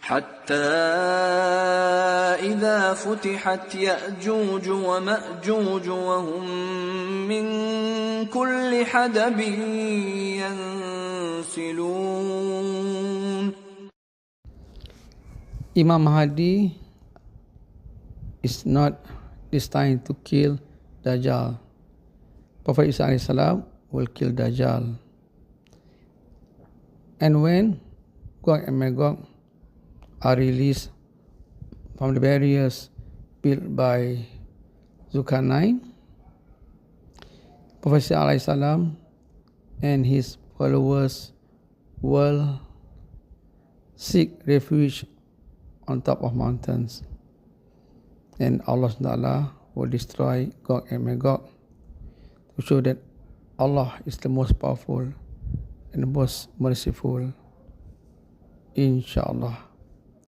حتى إذا فتحت يأجوج ومأجوج وهم من كل حدب ينسلون. Imam Mahdi is not destined to kill Dajjal. Prophet Isa AS will kill Dajjal. And when Gog and Magog are released from the barriers built by Zulkarnain, Prophet Isa AS and his followers will seek refuge on top of mountains, and Allah SWT will destroy Gog and Magog to show that Allah is the most powerful and the most merciful, inshallah.